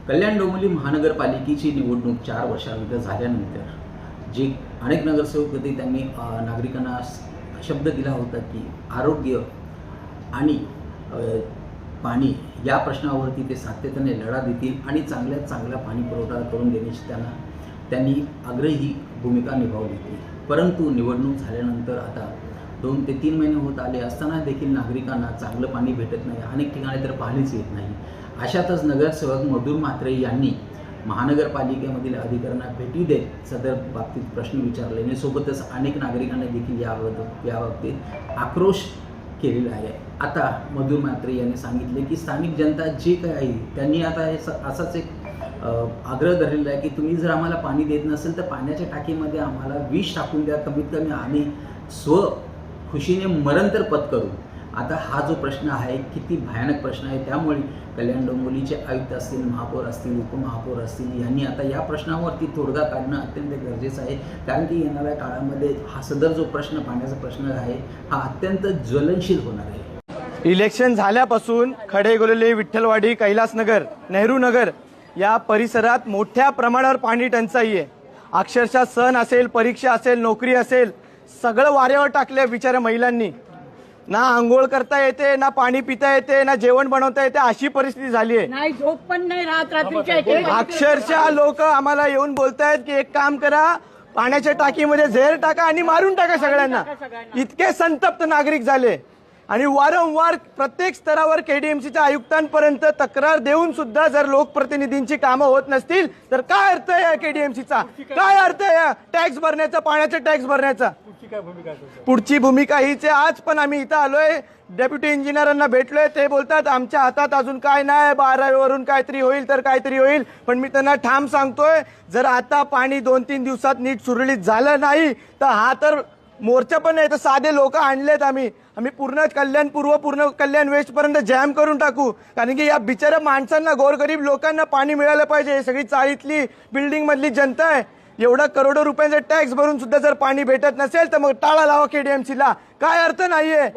कल्याण डोंबिवली महानगरपालिकेची निवडणूक 4 वर्षानंतर झाल्यानंतर जे अनेक नगरसेवक होते त्यांनी नागरिकांना शब्द दिला होता की आरोग्य आणि पाणी या प्रश्नावरती ते सातत्याने लढा देतील आणि चांगल्यात चांगला पाणी पुरवठा करून देण्याची त्यांनी आग्रही भूमिका निभावली होती। परंतु निवडणूक झाल्यानंतर आता 2 ते 3 महिने होत आले असताना देखील नागरिकांना चांगलं पाणी भेटत नाही, अनेक ठिकाणी तर पाणीच येत नाही। अशातच नगरसेवक मधुर म्हात्रे यांनी महानगरपालिकेमधील अधिकाऱ्यांना भेटी देत सदर बाबतीत प्रश्न विचारले आणि सोबतच अनेक नागरिकांनी देखील या बाबतीत आक्रोश केलेला आहे। आता मधुर म्हात्रे यांनी सांगितले की स्थानिक जनता जे काही आहे त्यांनी आता हे असाच एक आग्रह धरलेला आहे की तुम्ही जर आम्हाला पाणी देत नसेल तर पाण्याच्या टाकीमध्ये आम्हाला विष टाकून द्या, कमीत कमी आम्ही खुशीने मरण तर पत्करू। आता हा जो प्रश्न आहे किती भयानक प्रश्न आहे, त्यामुळे कल्याण डोंबिवलीचे आयुक्त असतील, महापौर असतील, उपमहापौर असतील यांनी आता या प्रश्नावरती तोडगा काढणं अत्यंत गरजेचं आहे। कारण की येणाऱ्या काळामध्ये हा सदर जो प्रश्न पाण्याचा प्रश्न आहे हा अत्यंत ज्वलनशील होणार आहे। इलेक्शन झाल्यापासून खडेगोलेले, विठ्ठलवाडी, कैलासनगर, नेहरू नगर या परिसरात मोठ्या प्रमाणावर पाणी टंचाई आहे। अक्षरशः सण असेल, परीक्षा असेल, नोकरी असेल, सगळं वाऱ्यावर टाकले बिचाऱ्या महिलांनी। ना आंघोळ करता येते, ना पाणी पिता येते, ना जेवण बनवता येते, अशी परिस्थिती झाली आहे। नाही झोप पण नाही राहत रात्रीच्या। अक्षरशः लोक आम्हाला येऊन बोलतायत की एक काम करा, पाण्याच्या टाकीमध्ये झेर टाका आणि मारून टाका सगळ्यांना। इतके संतप्त नागरिक झाले आणि वारंवार प्रत्येक स्तरावर केडीएमसीच्या आयुक्तांपर्यंत तक्रार देऊन सुद्धा जर लोकप्रतिनिधींची कामं होत नसतील तर काय अर्थ आहे केडीएमसीचा? काय अर्थ आहे टॅक्स भरण्याचा, पाण्याचा टॅक्स भरण्याचा? पुढची भूमिका हीच आहे। आज पण आम्ही इथं आलोय, डेप्युटी इंजिनियरांना भेटलोय, ते बोलतात आमच्या हातात अजून काय नाही, 12 वरून काहीतरी होईल तर काहीतरी होईल। पण मी त्यांना ठाम सांगतोय, जर आता पाणी 2-3 दिवसात नीट सुरळीत झालं नाही तर हा तर मोर्चा पण नाही तर साधे लोक आणलेत आम्ही पूर्ण कल्याण पूर्व, पूर्ण कल्याण वेस्ट पर्यंत जॅम करून टाकू। कारण की या बिचाऱ्या माणसांना, गोरगरीब लोकांना पाणी मिळालं पाहिजे। हे सगळी चाळीतली, बिल्डिंग मधली जनता आहे। एवढा करोडो रुपयांचा टॅक्स भरून सुद्धा जर पाणी भेटत नसेल तर मग टाळा लावा केडीएमसीला, काय अर्थ नाहीये।